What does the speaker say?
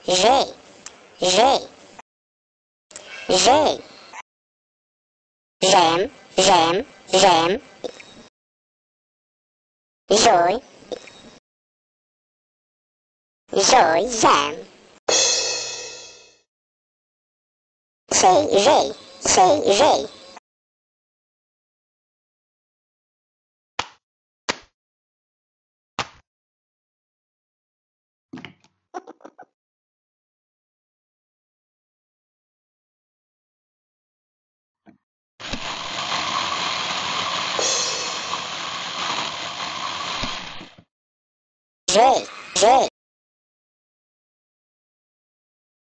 G, G, G, gem, gem, gem, joy, joy, gem. Say J, say J. J, J,